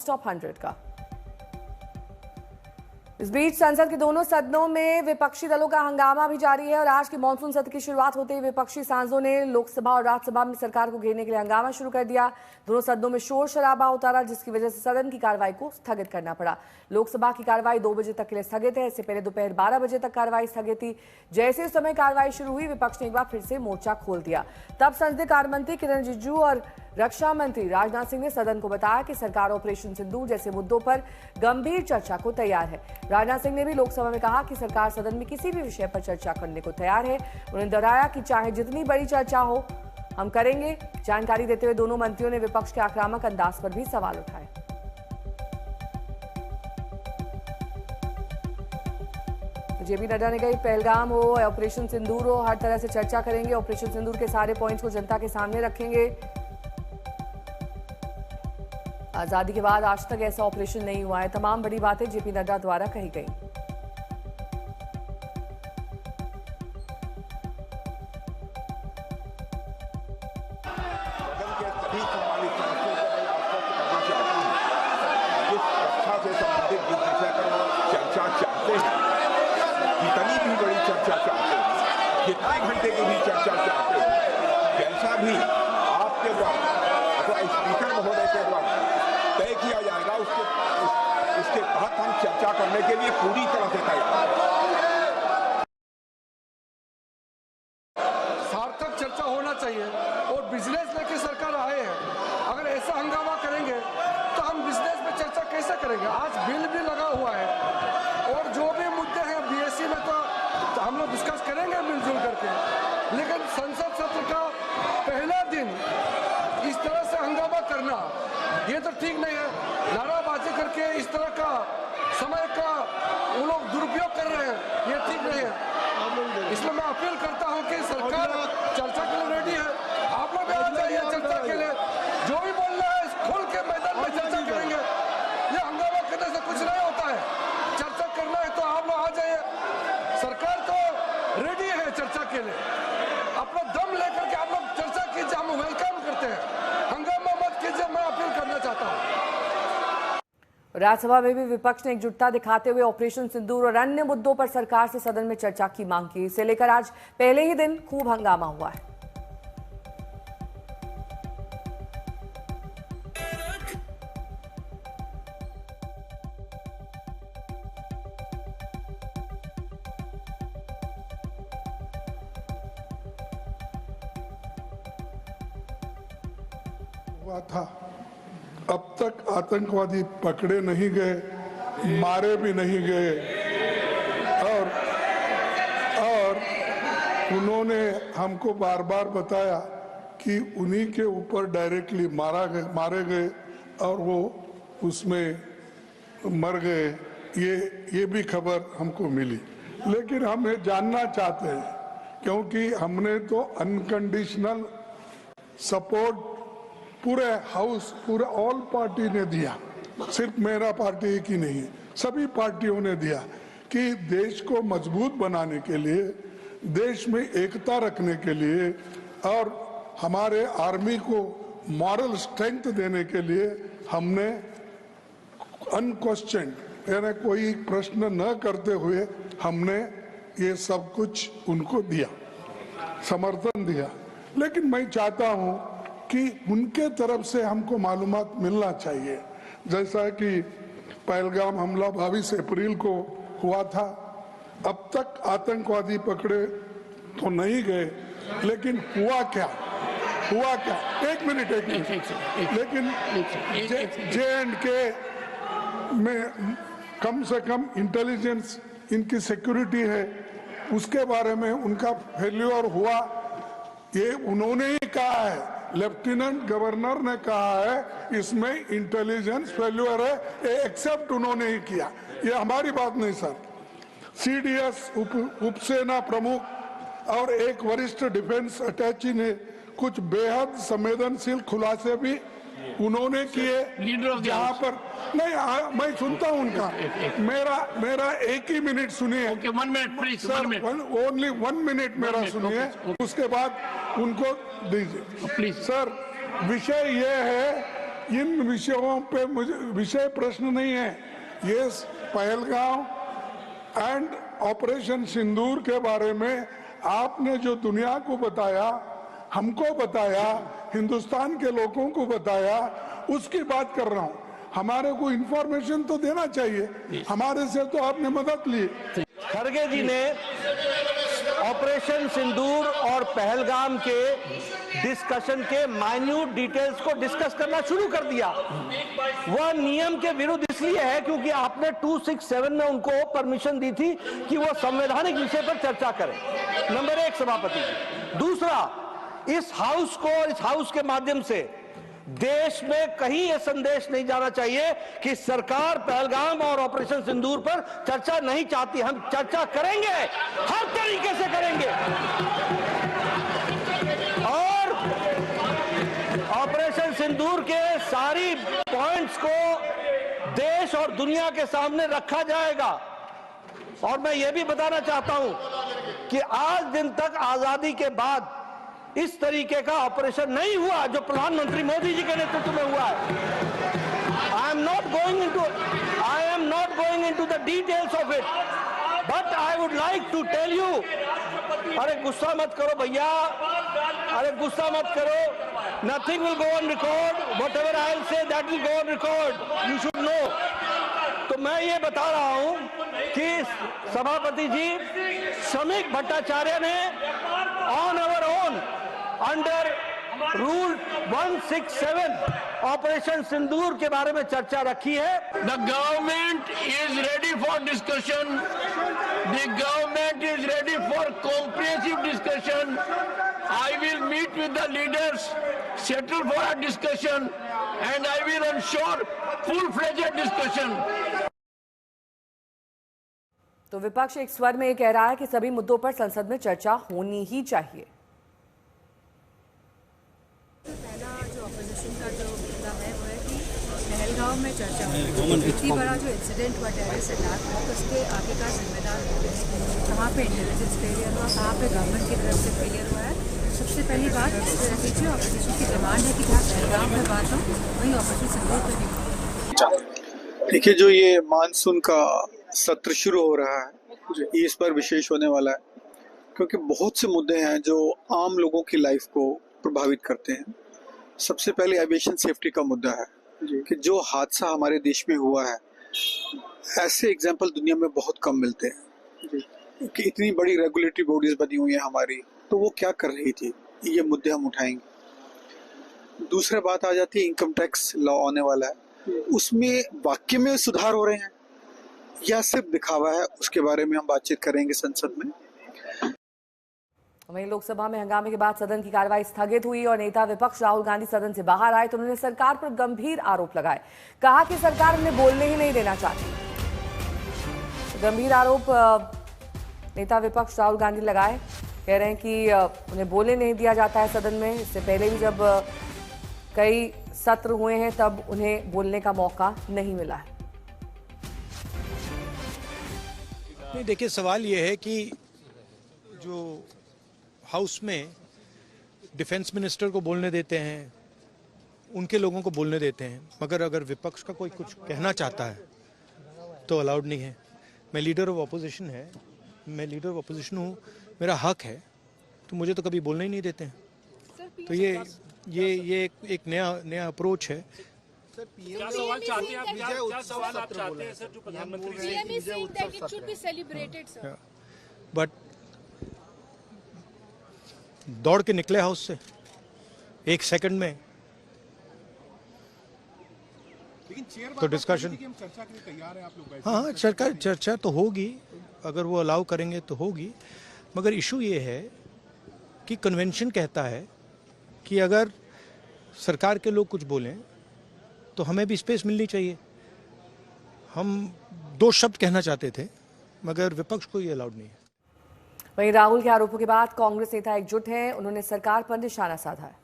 Top 100 का। इस बीच संसद के दोनों सदनों में विपक्षी दलों का हंगामा भी जारी है और आज के मानसून सत्र की शुरुआत होते ही विपक्षी सांसदों ने लोकसभा और राज्यसभा में सरकार को घेरने के लिए हंगामा शुरू कर दिया। दोनों सदनों में शोर शराबा होता रहा, जिसकी वजह से सदन की कार्रवाई को स्थगित करना पड़ा। लोकसभा की कार्रवाई 2 बजे तक के लिए स्थगित है। इससे पहले दोपहर 12 बजे तक कार्रवाई स्थगित थी। जैसे इस समय कार्रवाई शुरू हुई, विपक्ष ने एक बार फिर से मोर्चा खोल दिया। तब संसदीय कार्य मंत्री किरण रिजिजू और रक्षा मंत्री राजनाथ सिंह ने सदन को बताया कि सरकार ऑपरेशन सिंदूर जैसे मुद्दों पर गंभीर चर्चा को तैयार है। राजनाथ सिंह ने भी लोकसभा में कहा कि सरकार सदन में किसी भी विषय पर चर्चा करने को तैयार है। उन्होंने दोहराया कि चाहे जितनी बड़ी चर्चा हो, हम करेंगे। जानकारी देते हुए दोनों मंत्रियों ने विपक्ष के आक्रामक अंदाज पर भी सवाल उठाए। जेपी नड्डा ने कहा पहलगाम हो, ऑपरेशन सिंदूर हो, हर तरह से चर्चा करेंगे। ऑपरेशन सिंदूर के सारे पॉइंट्स को जनता के सामने रखेंगे। आजादी के बाद आज तक ऐसा ऑपरेशन नहीं हुआ है। तमाम बड़ी बातें जेपी नड्डा द्वारा कही गई। जितनी भी बड़ी चर्चा चाहते हैं, कितने घंटे की भी चर्चा चाहते हैं, जैसा भी आपके द्वारा अथवा स्पीकर महोदय के द्वारा तय किया जाएगा, उसके तहत हम चर्चा करने के लिए पूरी तरह से तैयार हैं। सार्थक चर्चा होना चाहिए और बिजनेस लेके सरकार आए हैं। अगर ऐसा हंगामा करेंगे तो हम बिजनेस में चर्चा कैसे करेंगे? आज बिल भी लगा हुआ है और जो भी मुद्दे हैं बीएससी में तो हम लोग डिस्कस करेंगे मिलजुल करके, लेकिन संसद सत्र का पहला दिन इस तरह से हंगामा करना ये तो ठीक नहीं है। नाराबाजी करके इस तरह का समय का वो लोग दुरुपयोग कर रहे हैं, ये ठीक नहीं है। इसलिए मैं अपील करता हूं कि सरकार चर्चा के लिए रेडी है। आप लोग आ जाइए चर्चा के लिए, जो भी बोलना है खुल के मैदान में चर्चा करेंगे। ये हंगामा करने से कुछ नहीं होता है। चर्चा करना है तो आप लोग आ जाइए, सरकार तो रेडी है चर्चा के लिए। अपना दम लेकर के आप लोग चर्चा कीजिए, हम वेलकम करते हैं। हंगामा मत कीजिए, मैं अपील करना चाहता हूँ। राज्यसभा में भी विपक्ष ने एकजुटता दिखाते हुए ऑपरेशन सिंदूर और अन्य मुद्दों पर सरकार से सदन में चर्चा की मांग की। इसे लेकर आज पहले ही दिन खूब हंगामा हुआ है। हुआ था, अब तक आतंकवादी पकड़े नहीं गए, मारे भी नहीं गए और उन्होंने हमको बार बार बताया कि उन्हीं के ऊपर डायरेक्टली मारे गए और वो उसमें मर गए। ये भी खबर हमको मिली, लेकिन हम ये जानना चाहते हैं क्योंकि हमने तो अनकंडीशनल सपोर्ट पूरे हाउस, पूरे ऑल पार्टी ने दिया, सिर्फ मेरा पार्टी की नहीं, सभी पार्टियों ने दिया कि देश को मजबूत बनाने के लिए, देश में एकता रखने के लिए और हमारे आर्मी को मॉरल स्ट्रेंथ देने के लिए हमने अनक्वेश्चन, यानी कोई प्रश्न न करते हुए हमने ये सब कुछ उनको दिया, समर्थन दिया। लेकिन मैं चाहता हूं कि उनके तरफ से हमको मालूमात मिलना चाहिए। जैसा कि पहलगाम हमला 22 अप्रैल को हुआ था, अब तक आतंकवादी पकड़े तो नहीं गए, लेकिन हुआ क्या? एक मिनट लेकिन J&K में कम से कम इंटेलिजेंस, इनकी सिक्योरिटी है, उसके बारे में उनका फेल्योर हुआ, ये उन्होंने ही कहा है। लेफ्टिनेंट गवर्नर ने कहा है इसमें इंटेलिजेंस फेल्यूर है, ये एक्सेप्ट उन्होंने ही किया, ये हमारी बात नहीं सर। सीडीएस उपसेना प्रमुख और एक वरिष्ठ डिफेंस अटैची ने कुछ बेहद संवेदनशील खुलासे भी उन्होंने किए, जहां पर नहीं मैं सुनता हूं उनका, मेरा एक ही मिनट सुनिए। सर ओनली 1 मिनट मेरा सुनिए, उसके बाद उनको दीजिए प्लीज। सर विषय ये है इन विषयों पे मुझे विषय प्रश्न नहीं है। ये पहलगांव एंड ऑपरेशन सिंदूर के बारे में आपने जो दुनिया को बताया, हमको बताया, हिंदुस्तान के लोगों को बताया, उसकी बात कर रहा हूं। हमारे को इंफॉर्मेशन तो देना चाहिए, हमारे से तो आपने मदद ली। खड़गे जी ने ऑपरेशन सिंदूर और पहलगाम के डिस्कशन के माइन्यूट डिटेल्स को डिस्कस करना शुरू कर दिया। वह नियम के विरुद्ध इसलिए है क्योंकि आपने 267 में उनको परमिशन दी थी कि वो संवैधानिक विषय पर चर्चा करें। नंबर 1 सभापति जी। दूसरा, इस हाउस को और इस हाउस के माध्यम से देश में कहीं यह संदेश नहीं जाना चाहिए कि सरकार पहलगाम और ऑपरेशन सिंदूर पर चर्चा नहीं चाहती। हम चर्चा करेंगे, हर तरीके से करेंगे, और ऑपरेशन सिंदूर के सारी पॉइंट्स को देश और दुनिया के सामने रखा जाएगा। और मैं यह भी बताना चाहता हूं कि आज दिन तक आजादी के बाद इस तरीके का ऑपरेशन नहीं हुआ जो प्रधानमंत्री मोदी जी के नेतृत्व में हुआ है। I am not going into the details of it, but I would like to tell you. अरे गुस्सा मत करो भैया, अरे गुस्सा मत करो। Nothing will go on record, whatever I will say that will go on record, you should know. तो मैं ये बता रहा हूं कि सभापति जी श्रमिक भट्टाचार्य ने on our own under rule 167 operation Sindoor के बारे में चर्चा रखी है। The government is ready for discussion. The government is ready for comprehensive discussion. I will meet with the leaders, settle for a discussion, and I will ensure full-fledged discussion. तो विपक्ष एक स्वर में ये कह रहा है कि सभी मुद्दों पर संसद में चर्चा होनी ही चाहिए। पहला जो ऑपोजिशन का जो मुद्दा है वो है कि पहलगाम में चर्चा हो। इतनी बड़ा जो इंसिडेंट हुआ टेररिस्ट अटैक हुआ, तो उसके आगे का जिम्मेदार कहाँ पे इंटेलिजेंस फेलियर हुआ, कहाँ पे गवर्नमेंट की तरफ से फेलियर हुआ है। सबसे पहली बात इस पर रखी थी, ऑपोजिशन की डिमांड है कि जहाँ पहलगाम में बात हो वहीं ऑपरेशन सिंदूर पर नहीं। देखिए, जो ये मानसून का सत्र शुरू हो रहा है, ये इस पर विशेष होने वाला है क्योंकि बहुत से मुद्दे हैं जो आम लोगों की लाइफ को प्रभावित करते हैं। सबसे पहले एविएशन सेफ्टी का मुद्दा है कि जो हादसा हमारे देश में हुआ है, ऐसे एग्जाम्पल दुनिया में बहुत कम मिलते हैं कि इतनी बड़ी रेगुलेटरी बॉडीज बनी हुई है हमारी, तो वो क्या कर रही थी, ये मुद्दे हम उठाएंगे। दूसरा बात आ जाती है इनकम टैक्स लॉ आने वाला है, उसमें वाकई में सुधार हो रहे हैं या सिर्फ दिखावा है, उसके बारे में हम बातचीत करेंगे संसद में। वहीं लोकसभा में हंगामे के बाद सदन की कार्रवाई स्थगित हुई और नेता विपक्ष राहुल गांधी सदन से बाहर आए तो उन्होंने सरकार पर गंभीर आरोप लगाए। कहा कि सरकार उन्हें बोलने ही नहीं देना चाहती। गंभीर आरोप नेता विपक्ष राहुल गांधी लगाए, कह रहे हैं कि उन्हें बोलने नहीं दिया जाता है सदन में। इससे पहले भी जब कई सत्र हुए हैं तब उन्हें बोलने का मौका नहीं मिला है। नहीं, देखिए, सवाल ये है कि जो हाउस में डिफेंस मिनिस्टर को बोलने देते हैं, उनके लोगों को बोलने देते हैं, मगर अगर विपक्ष का कोई कुछ कहना चाहता है तो अलाउड नहीं है। मैं लीडर ऑफ अपोजिशन हूँ, मेरा हक है, तो मुझे तो कभी बोलने ही नहीं देते हैं। तो ये एक नया अप्रोच है। क्या सवाल चाहते हैं आप? क्या सवाल आप चाहते हैं सर जो प्रधानमंत्री? बट दौड़ के निकले हाउस से 1 सेकंड में, तो डिस्कशन। हाँ, चर्चा तो होगी, अगर वो अलाउ करेंगे तो होगी, मगर इशू ये है कि कन्वेंशन कहता है कि अगर सरकार के लोग कुछ बोलें तो हमें भी स्पेस मिलनी चाहिए। हम 2 शब्द कहना चाहते थे, मगर विपक्ष को ये अलाउड नहीं है। वहीं राहुल के आरोपों के बाद कांग्रेस नेता एकजुट हैं, उन्होंने सरकार पर निशाना साधा है।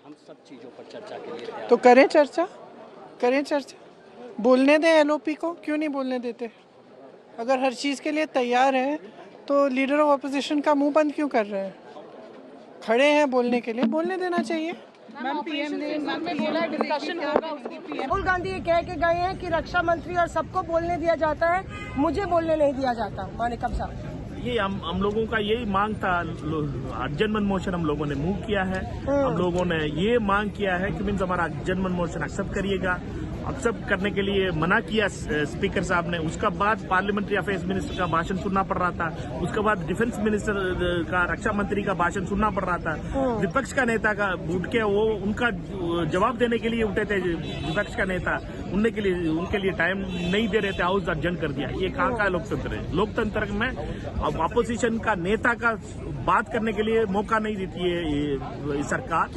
हम सब चीजों पर चर्चा के लिए तो करें चर्चा, बोलने दें एलओपी को, क्यों नहीं बोलने देते? अगर हर चीज के लिए तैयार है तो लीडर ऑफ अपोजिशन का मुंह बंद क्यों कर रहे हैं? खड़े हैं बोलने के लिए, बोलने देना चाहिए। राहुल गांधी ये कह के गए हैं कि रक्षा मंत्री और सबको बोलने दिया जाता है, मुझे बोलने नहीं दिया जाता। माने कब साहब ये हम लोगों का यही मांग था। जनमन मोशन हम लोगों ने मूव किया है। हम लोगों ने ये मांग किया है कि मीन्स हमारा जनमन मोशन एक्सेप्ट करिएगा। एक्सेप्ट करने के लिए मना किया स्पीकर साहब ने। उसका बाद पार्लियामेंट्री अफेयर्स मिनिस्टर का भाषण सुनना पड़ रहा था। उसके बाद डिफेंस मिनिस्टर का, रक्षा मंत्री का भाषण सुनना पड़ रहा था। विपक्ष का नेता का उठ के वो उनका जवाब देने के लिए उठे थे। विपक्ष का नेता उनके लिए टाइम नहीं दे रहे थे, हाउस अडजर्न कर दिया। ये कहाँ का लोकतंत्र है? लोकतंत्र में अब अपोजिशन का नेता का बात करने के लिए मौका नहीं देती है ये सरकार।